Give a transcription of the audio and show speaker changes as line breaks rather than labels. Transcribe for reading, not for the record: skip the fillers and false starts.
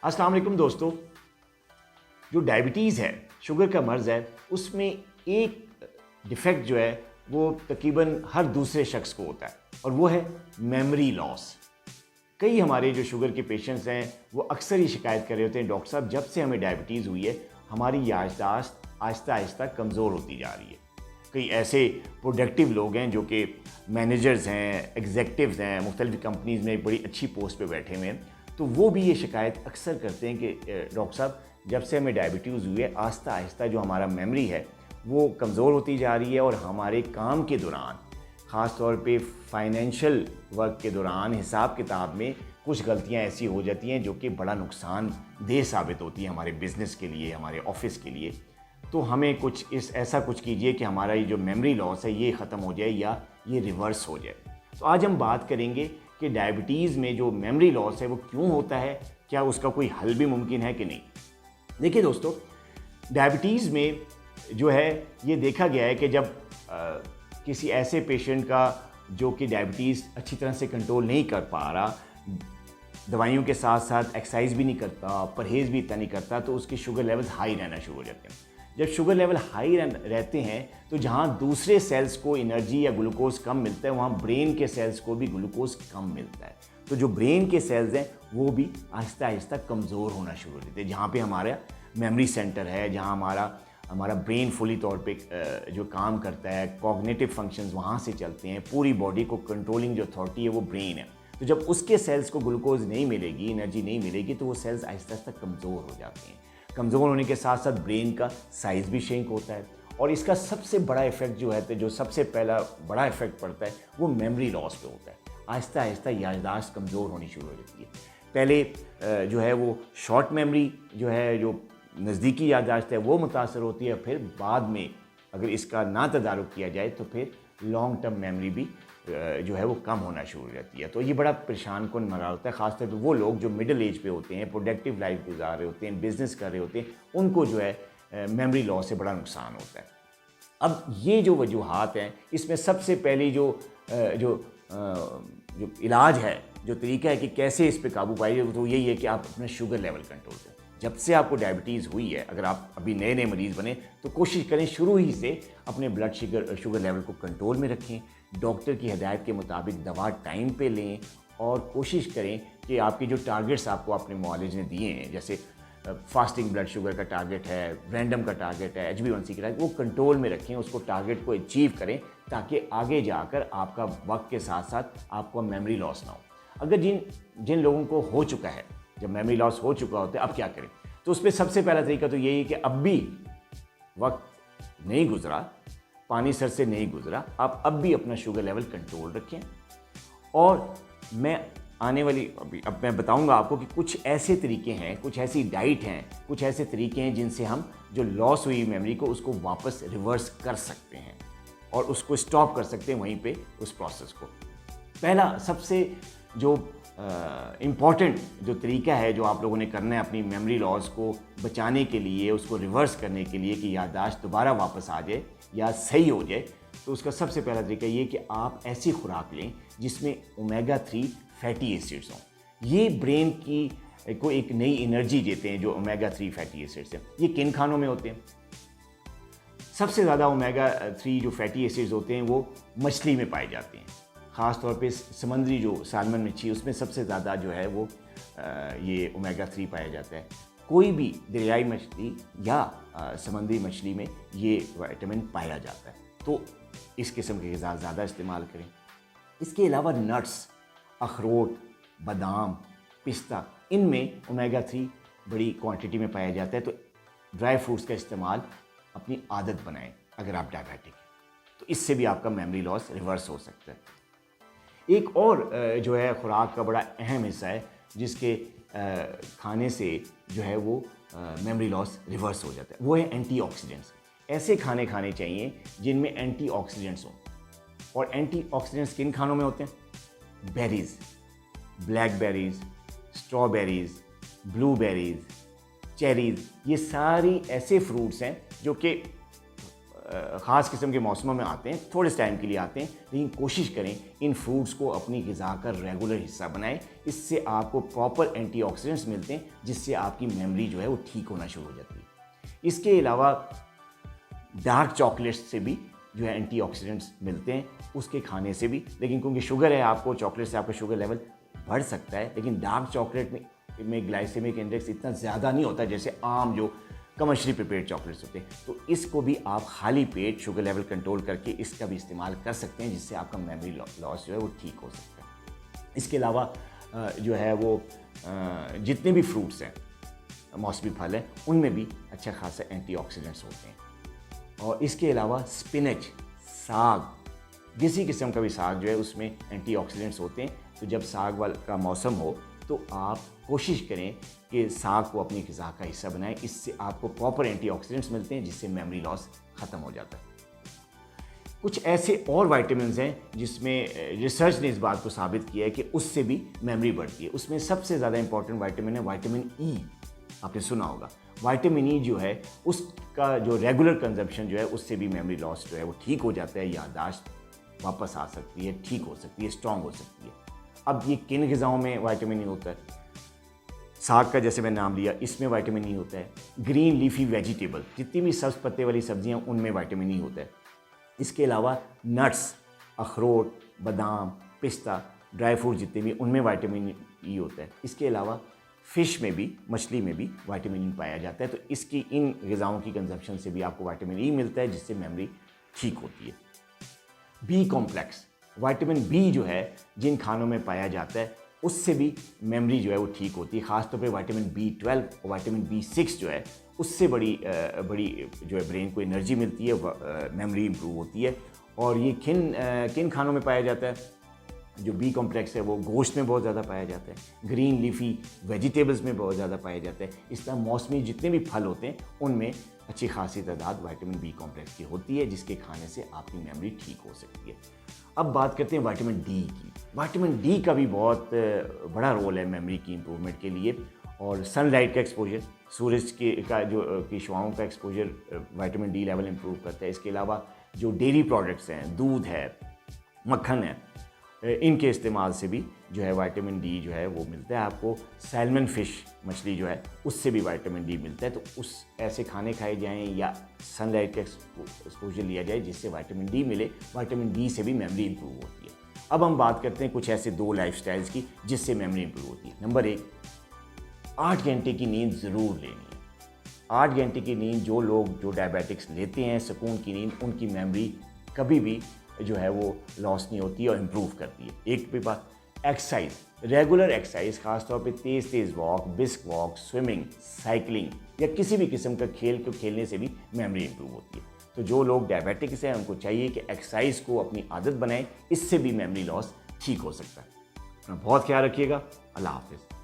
अस्सलाम वालेकुम दोस्तों। जो डायबिटीज़ है, शुगर का मर्ज़ है, उसमें एक डिफेक्ट जो है वो तकरीबन हर दूसरे शख्स को होता है और वो है मेमोरी लॉस। कई हमारे जो शुगर के पेशेंट्स हैं वो अक्सर ही शिकायत कर रहे होते हैं, डॉक्टर साहब जब से हमें डायबिटीज़ हुई है हमारी याददाश्त आहिस्ता आहिस्ता कमज़ोर होती जा रही है। कई ऐसे प्रोडक्टिव लोग हैं जो कि मैनेजर्स हैं, एग्जेक्टिव्स हैं, मुख्तलिफ कंपनीज़ में बड़ी अच्छी पोस्ट पे बैठे हुए हैं, तो वो भी ये शिकायत अक्सर करते हैं कि डॉक्टर साहब जब से हमें डायबिटीज़ हुई है आहिस्ता आहिस्ता जो हमारा मेमोरी है वो कमज़ोर होती जा रही है और हमारे काम के दौरान, ख़ास तौर पे फाइनेंशियल वर्क के दौरान हिसाब किताब में कुछ गलतियां ऐसी हो जाती हैं जो कि बड़ा नुकसानदेह साबित होती है हमारे बिज़नेस के लिए, हमारे ऑफिस के लिए। तो हमें ऐसा कुछ कीजिए कि हमारा ये जो मेमोरी लॉस है ये ख़त्म हो जाए या ये रिवर्स हो जाए। तो आज हम बात करेंगे कि डायबिटीज़ में जो मेमोरी लॉस है वो क्यों होता है, क्या उसका कोई हल भी मुमकिन है कि नहीं। देखिए दोस्तों, डायबिटीज़ में जो है ये देखा गया है कि जब किसी ऐसे पेशेंट का जो कि डायबिटीज़ अच्छी तरह से कंट्रोल नहीं कर पा रहा, दवाइयों के साथ साथ एक्सरसाइज भी नहीं करता, परहेज़ भी इतना नहीं करता, तो उसके शुगर लेवल्स हाई रहना शुरू हो जाते हैं। जब शुगर लेवल हाई रहते हैं तो जहाँ दूसरे सेल्स को एनर्जी या ग्लूकोज कम मिलता है वहाँ ब्रेन के सेल्स को भी ग्लूकोज कम मिलता है। तो जो ब्रेन के सेल्स हैं वो भी आहिस्ता आहिस्ता कमज़ोर होना शुरू हो जाते हैं। जहाँ पे हमारा मेमोरी सेंटर है, जहाँ हमारा ब्रेन फुली तौर पे जो काम करता है, कॉग्निटिव फंक्शंस वहाँ से चलते हैं, पूरी बॉडी को कंट्रोलिंग जो अथॉरिटी है वो ब्रेन है। तो जब उसके सेल्स को ग्लूकोज नहीं मिलेगी, एनर्जी नहीं मिलेगी, तो वो सेल्स आहिस्ता आहिस्ता कमज़ोर हो जाते हैं। कमज़ोर होने के साथ साथ ब्रेन का साइज़ भी श्रिंक होता है और इसका सबसे बड़ा इफेक्ट जो है, तो जो सबसे पहला बड़ा इफेक्ट पड़ता है वो मेमोरी लॉस पे होता है। आहिस्ता आहिस्ता याददाश्त कमज़ोर होनी शुरू हो जाती है। पहले जो है वो शॉर्ट मेमोरी जो है, जो नज़दीकी याददाश्त है वो मुतासर होती है, फिर बाद में अगर इसका ना तदारुक किया जाए तो फिर लॉन्ग टर्म मेमोरी भी जो है वो कम होना शुरू हो जाती है। तो ये बड़ा परेशान कौन मरा होता है, ख़ासतौर पर वो लोग जो मिडिल एज पे होते हैं, प्रोडक्टिव लाइफ गुजार रहे होते हैं, बिज़नेस कर रहे होते हैं, उनको जो है मेमोरी लॉस से बड़ा नुकसान होता है। अब ये जो वजूहात हैं, इसमें सबसे पहली जो इलाज है, जो तरीका है कि कैसे इस पर काबू पाइए, तो यही है कि आप अपना शुगर लेवल कंट्रोल करें। जब से आपको डायबिटीज़ हुई है, अगर आप अभी नए नए मरीज़ बने तो कोशिश करें शुरू ही से अपने ब्लड शुगर लेवल को कंट्रोल में रखें, डॉक्टर की हिदायत के मुताबिक दवा टाइम पे लें और कोशिश करें कि आपके जो टारगेट्स आपको अपने मुआलिज ने दिए हैं, जैसे फास्टिंग ब्लड शुगर का टारगेट है, रैंडम का टारगेट है, HbA1c का टारगेट, वो कंट्रोल में रखें, उसको टारगेट को अचीव करें ताकि आगे जाकर आपका वक्त के साथ साथ आपको मेमोरी लॉस ना हो। अगर जिन लोगों को हो चुका है, जब मेमोरी लॉस हो चुका होता है, अब क्या करें, तो उस पर सबसे पहला तरीका तो यही है कि अब भी वक्त नहीं गुजरा, पानी सर से नहीं गुजरा, आप अब भी अपना शुगर लेवल कंट्रोल रखें। और मैं अब मैं बताऊंगा आपको कि कुछ ऐसे तरीके हैं, कुछ ऐसी डाइट हैं, कुछ ऐसे तरीके हैं जिनसे हम जो लॉस हुई मेमोरी को उसको वापस रिवर्स कर सकते हैं और उसको स्टॉप कर सकते हैं वहीं पे उस प्रोसेस को। पहला सबसे जो इम्पॉर्टेंट जो तरीका है जो आप लोगों ने करना है अपनी मेमोरी लॉस को बचाने के लिए, उसको रिवर्स करने के लिए कि याददाश्त दोबारा वापस आ जाए या सही हो जाए, तो उसका सबसे पहला तरीका ये कि आप ऐसी खुराक लें जिसमें ओमेगा 3 फैटी एसिड्स हों। ये ब्रेन को एक नई एनर्जी देते हैं जो ओमेगा 3 फैटी एसिड्स हैं। ये किन खानों में होते हैं? सबसे ज़्यादा ओमेगा 3 जो फैटी एसिड्स होते हैं वो मछली में पाए जाते हैं, ख़ास तौर पे समुद्री जो सालमन मच्छी उसमें सबसे ज़्यादा जो है वो ये ओमेगा 3 पाया जाता है। कोई भी दरियाई मछली या समुद्री मछली में ये विटामिन पाया जाता है, तो इस किस्म के ग़िज़ा ज़्यादा इस्तेमाल करें। इसके अलावा नट्स, अखरोट, बादाम, पिस्ता, इनमें ओमेगा 3 बड़ी क्वांटिटी में पाया जाता है। तो ड्राई फ्रूट्स का इस्तेमाल अपनी आदत बनाएं अगर आप डायबिटिक हैं, तो इससे भी आपका मेमोरी लॉस रिवर्स हो सकता है। एक और जो है खुराक का बड़ा अहम हिस्सा है जिसके खाने से जो है वो मेमोरी लॉस रिवर्स हो जाता है, वो है एंटीऑक्सीडेंट्स। ऐसे खाने खाने चाहिए जिनमें एंटीऑक्सीडेंट्स हों। और एंटीऑक्सीडेंट्स किन खानों में होते हैं? Berries, blackberries, strawberries, blueberries, cherries, ये सारी ऐसे फ्रूट्स हैं जो कि ख़ास किस्म के मौसमों में आते हैं, थोड़े टाइम के लिए आते हैं, लेकिन कोशिश करें इन फ्रूट्स को अपनी ग़िज़ा का रेगुलर हिस्सा बनाएं। इससे आपको प्रॉपर एंटीऑक्सीडेंट्स मिलते हैं, जिससे आपकी मेमोरी जो है वो ठीक होना शुरू हो जाती है। इसके अलावा डार्क चॉकलेट्स से भी जो है एंटीऑक्सीडेंट्स मिलते हैं, उसके खाने से भी। लेकिन क्योंकि शुगर है, आपको चॉकलेट से आपका शुगर लेवल बढ़ सकता है, लेकिन डार्क चॉकलेट में ग्लाइसेमिक इंडेक्स इतना ज़्यादा नहीं होता जैसे आम जो कमर्शियली प्रिपेयर्ड चॉकलेट्स होते हैं। तो इसको भी आप खाली पेट शुगर लेवल कंट्रोल करके इसका भी इस्तेमाल कर सकते हैं, जिससे आपका मेमोरी लॉस जो है वो ठीक हो सकता है। इसके अलावा जो है वो जितने भी फ्रूट्स हैं, मौसमी फल हैं, उनमें भी अच्छा खासा एंटीऑक्सीडेंट्स होते हैं। और इसके अलावा स्पिनच, साग, किसी किस्म का भी साग जो है उसमें एंटीऑक्सीडेंट्स होते हैं। तो जब साग वाला का मौसम हो तो आप कोशिश करें कि साग को अपनी ग़िज़ा का हिस्सा बनाएं, इससे आपको प्रॉपर एंटीऑक्सीडेंट्स मिलते हैं, जिससे मेमोरी लॉस ख़त्म हो जाता है। कुछ ऐसे और विटामिन्स हैं जिसमें रिसर्च ने इस बात को साबित किया है कि उससे भी मेमोरी बढ़ती है। उसमें सबसे ज़्यादा इंपॉर्टेंट विटामिन है विटामिन ई। आपने सुना होगा, विटामिन ई जो है उसका जो रेगुलर कंजप्शन जो है उससे भी मेमोरी लॉस जो है वो ठीक हो जाता है, याददाश्त वापस आ सकती है, ठीक हो सकती है, स्ट्रॉन्ग हो सकती है। अब ये किन ग़िज़ाओं में विटामिन ई होता है? साग का जैसे मैंने नाम लिया, इसमें विटामिन ई होता है। ग्रीन लीफी वेजिटेबल, जितनी भी सब्ज़ पत्ते वाली सब्जियां, उनमें विटामिन ई होता है। इसके अलावा नट्स, अखरोट, बादाम, पिस्ता, ड्राई फ्रूट जितने भी, उनमें विटामिन ई होता है। इसके अलावा फ़िश में भी, मछली में भी विटामिन ई पाया जाता है। तो इसकी इन ग़िज़ाओं की कंजप्शन से भी आपको विटामिन ई मिलता है, जिससे मेमोरी ठीक होती है। बी कॉम्प्लेक्स, विटामिन बी जो है जिन खानों में पाया जाता है, उससे भी मेमोरी जो है वो ठीक होती है। ख़ासतौर पे विटामिन B12 और विटामिन B6 जो है उससे बड़ी जो है ब्रेन को एनर्जी मिलती है, मेमोरी इंप्रूव होती है। और ये किन खानों में पाया जाता है? जो बी कॉम्प्लेक्स है वो गोश्त में बहुत ज़्यादा पाया जाता है, ग्रीन लीफी वेजिटेबल्स में बहुत ज़्यादा पाया जाता है। इस तरह मौसमी जितने भी फल होते हैं उनमें अच्छी खासी तादाद विटामिन बी कॉम्प्लेक्स की होती है, जिसके खाने से आपकी मेमोरी ठीक हो सकती है। अब बात करते हैं विटामिन डी की। विटामिन डी का भी बहुत बड़ा रोल है मेमोरी की इम्प्रूवमेंट के लिए। और सनलाइट का एक्सपोजर, सूरज की शुआओं का exposure vitamin D level improve करता है। इसके अलावा जो डेयरी प्रोडक्ट्स हैं, दूध है, मक्खन है, इनके इस्तेमाल से भी जो है विटामिन डी जो है वो मिलता है आपको। सैल्मन फ़िश मछली जो है उससे भी विटामिन डी मिलता है। तो उस ऐसे खाने खाए जाएँ या सनलाइट का एक्सपोजर लिया जाए जिससे विटामिन डी मिले। विटामिन डी से भी मेमोरी इंप्रूव होती है। अब हम बात करते हैं कुछ ऐसे 2 लाइफस्टाइल्स की जिससे मेमोरी इंप्रूव होती है। नंबर 1, 8 घंटे की नींद ज़रूर लेनी है। 8 घंटे की नींद जो डायबिटिक्स लेते हैं, सुकून की नींद, उनकी मेमोरी कभी भी जो है वो लॉस नहीं होती और इम्प्रूव करती है। एक भी बात, एक्सरसाइज, रेगुलर एक्सरसाइज, खासतौर पे तेज़ walk, brisk walk, swimming, cycling या किसी भी किस्म का खेल को खेलने से भी मेमोरी इंप्रूव होती है। तो जो लोग डायबिटिक्स हैं उनको चाहिए कि एक्सरसाइज को अपनी आदत बनाएं, इससे भी मेमोरी लॉस ठीक हो सकता है। अपना बहुत ख्याल रखिएगा। अल्लाह हाफिज़।